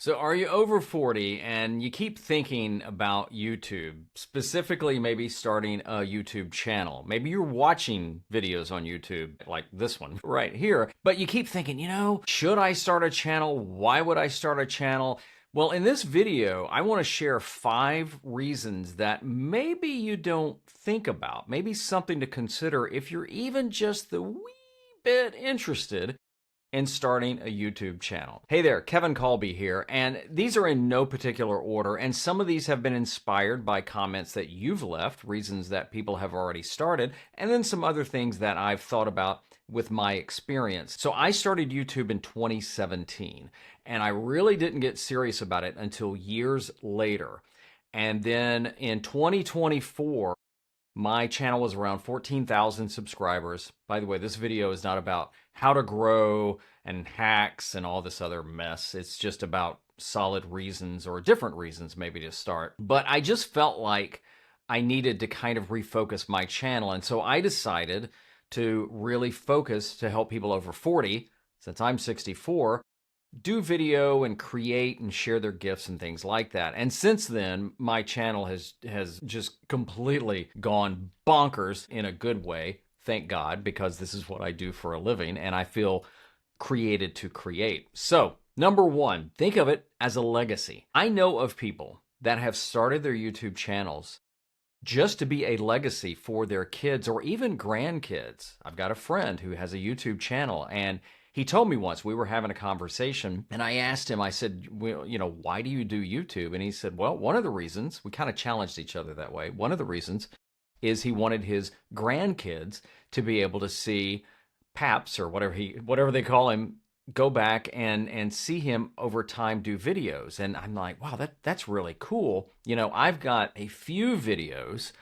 So, are you over 40 and you keep thinking about YouTube, specifically maybe starting a YouTube channel? Maybe you're watching videos on YouTube like this one right here, but you keep thinking, should I start a channel? Why would I start a channel? Well, in this video, I want to share 5 reasons that maybe you don't think about, maybe something to consider if you're even just the wee bit interested in starting a YouTube channel. Hey there, Kevin Colby here, and these are in no particular order, and some of these have been inspired by comments that you've left, reasons that people have already started, and then some other things that I've thought about with my experience. So I started YouTube in 2017, and I really didn't get serious about it until years later. And then in 2024, my channel was around 14,000 subscribers. By the way, this video is not about how to grow and hacks and all this other mess. It's just about solid reasons or different reasons maybe to start. But I just felt like I needed to kind of refocus my channel. And so I decided to really focus to help people over 40, since I'm 64, do video and create and share their gifts and things like that. And since then, my channel has just completely gone bonkers in a good way. Thank God, because this is what I do for a living and I feel created to create. So, number 1, think of it as a legacy. I know of people that have started their YouTube channels just to be a legacy for their kids or even grandkids. I've got a friend who has a YouTube channel, and he told me once, we were having a conversation, and I asked him, I said, well, why do you do YouTube? And he said, well, one of the reasons, we kind of challenged each other that way, one of the reasons is he wanted his grandkids to be able to see Paps, or whatever they call him, go back and see him over time do videos. And I'm like, wow, that's really cool. I've got a few videos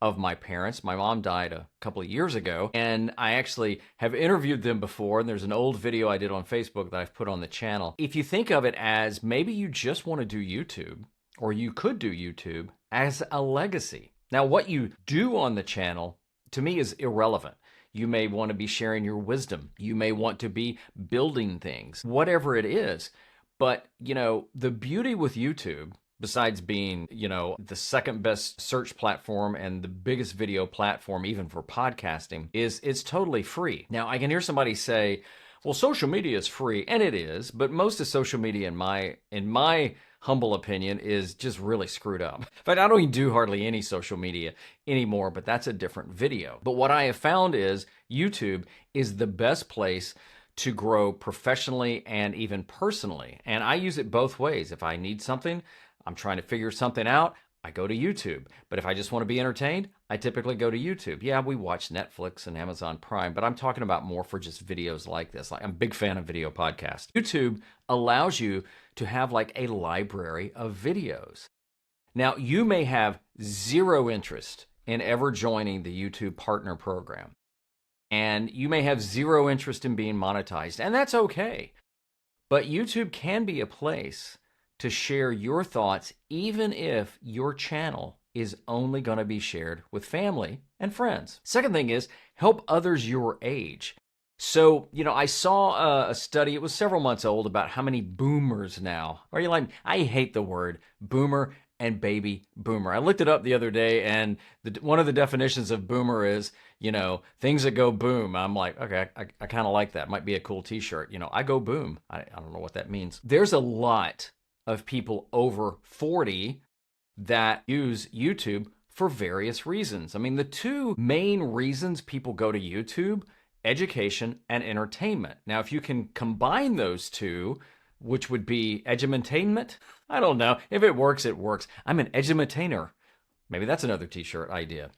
of my parents. My mom died a couple of years ago, and I actually have interviewed them before, and there's an old video I did on Facebook that I've put on the channel. If you think of it as maybe you just want to do YouTube, or you could do YouTube as a legacy. Now, what you do on the channel, to me, is irrelevant. You may want to be sharing your wisdom. You may want to be building things, whatever it is. But, the beauty with YouTube, besides being, the second best search platform and the biggest video platform, even for podcasting, is it's totally free. Now, I can hear somebody say, well, social media is free, and it is, but most of social media, in my humble opinion, is just really screwed up. In fact, I don't even do hardly any social media anymore, but that's a different video. But what I have found is YouTube is the best place to grow professionally and even personally. And I use it both ways. If I need something, I'm trying to figure something out, I go to YouTube. But if I just want to be entertained, I typically go to YouTube. Yeah, we watch Netflix and Amazon Prime, but I'm talking about more for just videos like this. I'm a big fan of video podcasts. YouTube allows you to have like a library of videos. Now, you may have zero interest in ever joining the YouTube Partner Program, and you may have zero interest in being monetized, and that's okay. But YouTube can be a place to share your thoughts, even if your channel is only going to be shared with family and friends. Second thing is, help others your age. So, I saw a study, it was several months old, about how many boomers now. Are you like, I hate the word boomer and baby boomer. I looked it up the other day, and one of the definitions of boomer is, things that go boom. I'm like, okay, I kind of like that. Might be a cool t-shirt. I go boom. I don't know what that means. There's a lot of people over 40 that use YouTube for various reasons. I mean, the 2 main reasons people go to YouTube, education and entertainment. Now, if you can combine those 2, which would be edutainment, I don't know. If it works, it works. I'm an edutainer. Maybe that's another t-shirt idea.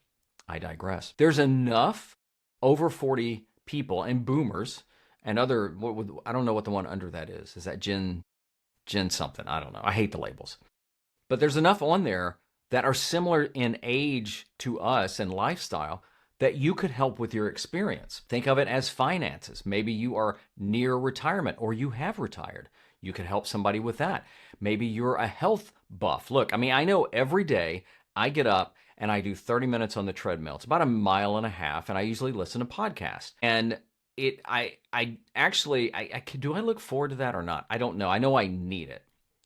I digress. There's enough over 40 people and boomers and other, I don't know what the one under that is. Is that Gen something? I don't know. I hate the labels. But there's enough on there that are similar in age to us and lifestyle that you could help with your experience. Think of it as finances. Maybe you are near retirement or you have retired. You could help somebody with that. Maybe you're a health buff. Look, I know every day I get up and I do 30 minutes on the treadmill. It's about a mile and a half, and I usually listen to podcasts. And I actually, do I look forward to that or not? I don't know. I know I need it.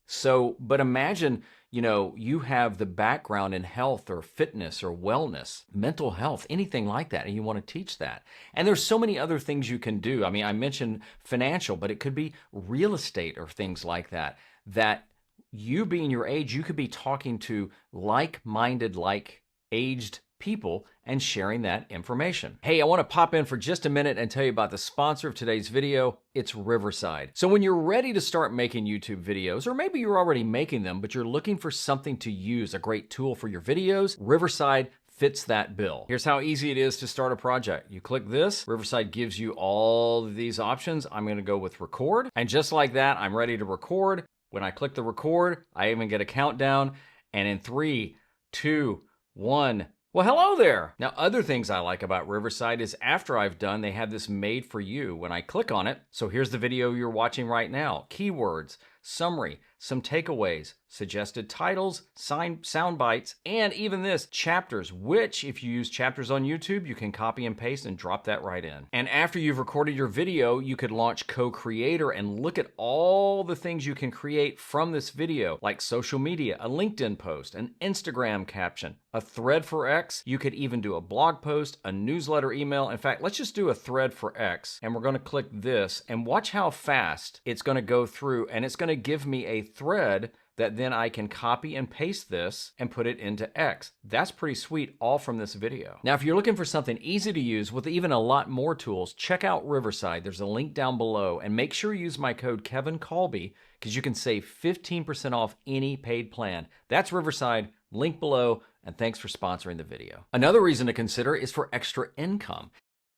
So, but imagine, you have the background in health or fitness or wellness, mental health, anything like that, and you want to teach that. And there's so many other things you can do. I mean, I mentioned financial, but it could be real estate or things like that, that you being your age, you could be talking to like-minded, like-aged people and sharing that information. Hey, I want to pop in for just a minute and tell you about the sponsor of today's video. It's Riverside. So when you're ready to start making YouTube videos, or maybe you're already making them, but you're looking for something to use, a great tool for your videos, Riverside fits that bill. Here's how easy it is to start a project. You click this, Riverside gives you all of these options. I'm going to go with record. And just like that, I'm ready to record. When I click the record, I even get a countdown. And in 3, 2, 1, well, hello there. Now, other things I like about Riverside is after I've done, they have this made for you. When I click on it, so here's the video you're watching right now. Keywords, summary, some takeaways, suggested titles, sound bites, and even this, chapters, which if you use chapters on YouTube, you can copy and paste and drop that right in. And after you've recorded your video, you could launch Co-Creator and look at all the things you can create from this video, like social media, a LinkedIn post, an Instagram caption, a thread for X. You could even do a blog post, a newsletter email. In fact, let's just do a thread for X, and we're going to click this and watch how fast it's going to go through, and it's going to give me a thread that then I can copy and paste this and put it into X. That's pretty sweet, all from this video. Now, if you're looking for something easy to use with even a lot more tools, check out Riverside. There's a link down below, and make sure you use my code Kevin Colby because you can save 15% off any paid plan. That's Riverside, link below, and thanks for sponsoring the video. Another reason to consider is for extra income.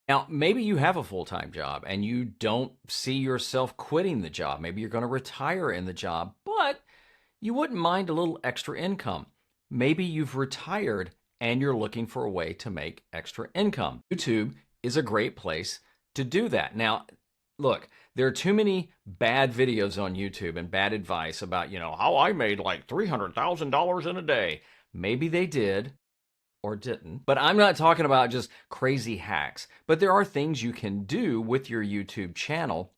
Now, maybe you have a full-time job and you don't see yourself quitting the job. Maybe you're going to retire in the job, but you wouldn't mind a little extra income. Maybe you've retired and you're looking for a way to make extra income. YouTube is a great place to do that. Now, look, there are too many bad videos on YouTube and bad advice about, how I made like $300,000 in a day. Maybe they did or didn't, but I'm not talking about just crazy hacks. But there are things you can do with your YouTube channel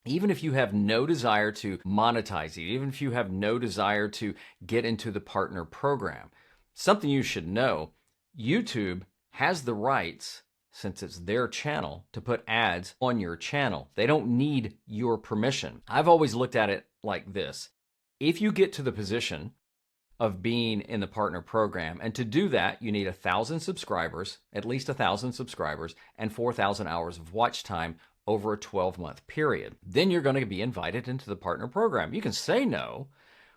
even if you have no desire to monetize it, even if you have no desire to get into the partner program. Something you should know, YouTube has the rights, since it's their channel, to put ads on your channel. They don't need your permission. I've always looked at it like this. If you get to the position of being in the partner program, and to do that, you need 1,000 subscribers, at least 1,000 subscribers, and 4,000 hours of watch time over a 12-month period. Then you're going to be invited into the partner program. You can say no,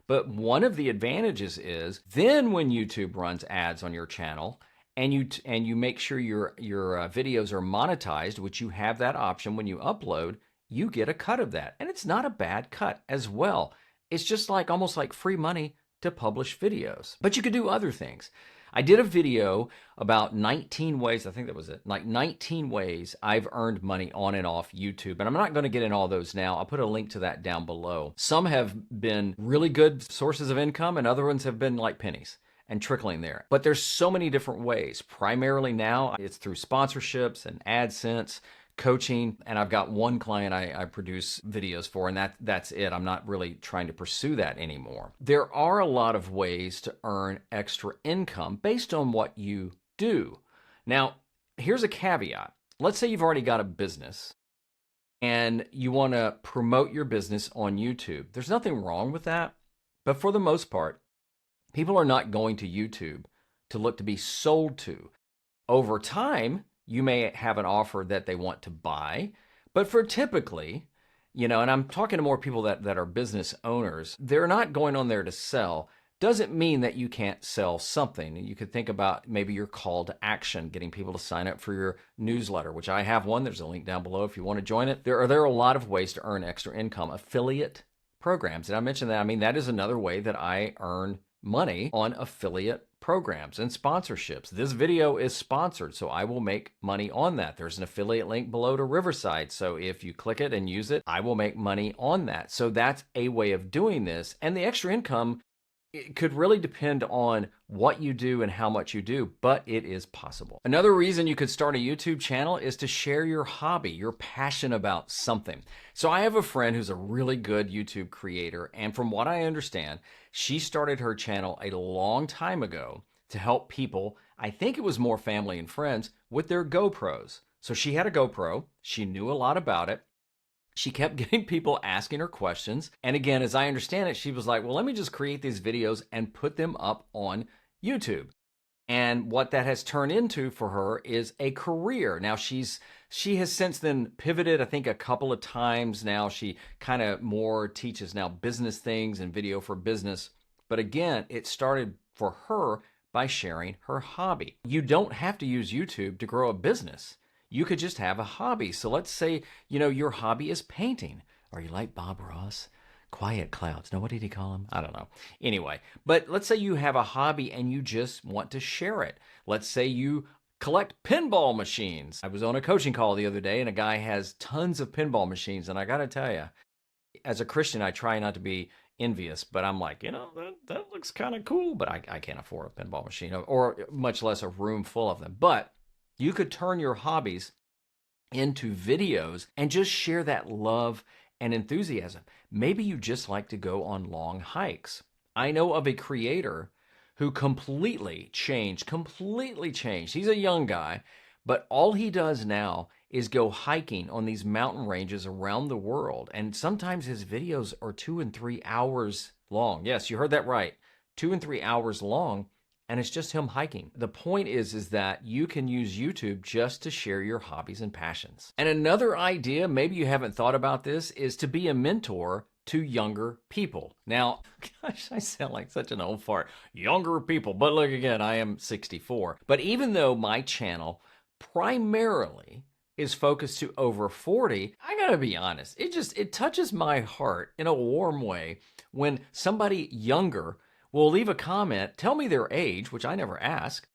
but one of the advantages is then when YouTube runs ads on your channel and you make sure your videos are monetized, which you have that option when you upload, you get a cut of that. And it's not a bad cut as well. It's just like almost like free money to publish videos. But you could do other things. I did a video about 19 ways, I think that was it, like 19 ways I've earned money on and off YouTube. And I'm not going to get in all those now. I'll put a link to that down below. Some have been really good sources of income and other ones have been like pennies and trickling there. But there's so many different ways. Primarily now, it's through sponsorships and AdSense, coaching, and I've got one client I produce videos for, and that's it. I'm not really trying to pursue that anymore. There are a lot of ways to earn extra income based on what you do. Now, here's a caveat. Let's say you've already got a business and you want to promote your business on YouTube. There's nothing wrong with that, but for the most part, people are not going to YouTube to look to be sold to. Over time, you may have an offer that they want to buy, but for typically, and I'm talking to more people that are business owners, they're not going on there to sell. Doesn't mean that you can't sell something. You could think about maybe your call to action, getting people to sign up for your newsletter, which I have one. There's a link down below if you want to join it. There are a lot of ways to earn extra income. Affiliate programs, and I mentioned that. I mean, that is another way that I earn money on affiliate programs and sponsorships. This video is sponsored, so I will make money on that. There's an affiliate link below to Riverside, so if you click it and use it, I will make money on that. So that's a way of doing this, and the extra income It could really depend on what you do and how much you do, but it is possible. Another reason you could start a YouTube channel is to share your hobby, your passion about something. So I have a friend who's a really good YouTube creator, and from what I understand, she started her channel a long time ago to help people, I think it was more family and friends, with their GoPros. So she had a GoPro, she knew a lot about it, she kept getting people asking her questions. And again, as I understand it, she was like, well, let me just create these videos and put them up on YouTube. And what that has turned into for her is a career. Now she has since then pivoted, I think a couple of times now. She kind of more teaches now business things and video for business. But again, it started for her by sharing her hobby. You don't have to use YouTube to grow a business. You could just have a hobby. So let's say, your hobby is painting. Are you like Bob Ross? Quiet clouds. No, what did he call him? I don't know. Anyway, but let's say you have a hobby and you just want to share it. Let's say you collect pinball machines. I was on a coaching call the other day and a guy has tons of pinball machines. And I got to tell you, as a Christian, I try not to be envious, but I'm like, that looks kind of cool, but I can't afford a pinball machine or much less a room full of them. But you could turn your hobbies into videos and just share that love and enthusiasm. Maybe you just like to go on long hikes. I know of a creator who completely changed. He's a young guy, but all he does now is go hiking on these mountain ranges around the world. And sometimes his videos are 2 and 3 hours long. Yes, you heard that right. 2 and 3 hours long. And it's just him hiking. The point is that you can use YouTube just to share your hobbies and passions. And another idea, maybe you haven't thought about this, is to be a mentor to younger people. Now, gosh, I sound like such an old fart. Younger people. But look, again, I am 64. But even though my channel primarily is focused to over 40, I gotta be honest, it touches my heart in a warm way when somebody younger will leave a comment, tell me their age, which I never ask,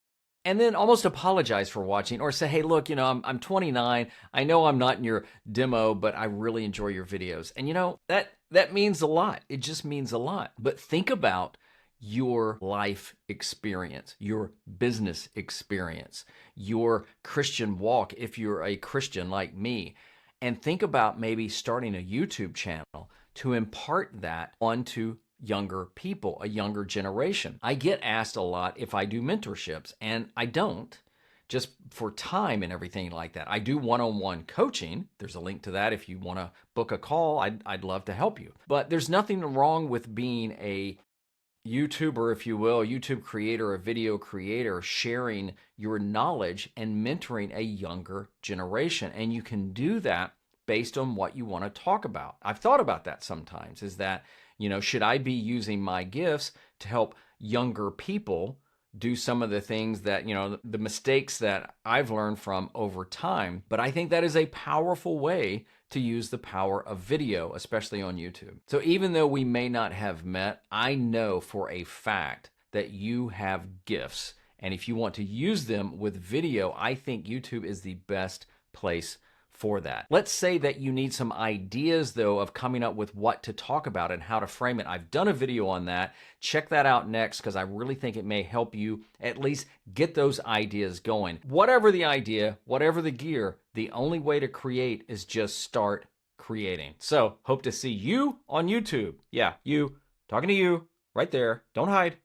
and then almost apologize for watching or say, hey, look, I'm 29. I know I'm not in your demo, but I really enjoy your videos. And that means a lot. It just means a lot. But think about your life experience, your business experience, your Christian walk, if you're a Christian like me, and think about maybe starting a YouTube channel to impart that onto younger people, a younger generation. I get asked a lot if I do mentorships, and I don't, just for time and everything like that. I do one-on-one coaching. There's a link to that if you want to book a call. I'd love to help you. But there's nothing wrong with being a YouTuber, if you will, YouTube creator, a video creator, sharing your knowledge and mentoring a younger generation. And you can do that based on what you want to talk about. I've thought about that sometimes, is that, should I be using my gifts to help younger people do some of the things that, the mistakes that I've learned from over time? But I think that is a powerful way to use the power of video, especially on YouTube. So even though we may not have met, I know for a fact that you have gifts. And if you want to use them with video, I think YouTube is the best place for that. Let's say that you need some ideas, though, of coming up with what to talk about and how to frame it. I've done a video on that. Check that out next, because I really think it may help you at least get those ideas going. Whatever the idea, whatever the gear, the only way to create is just start creating. So hope to see you on YouTube. Yeah, you, talking to you right there. Don't hide.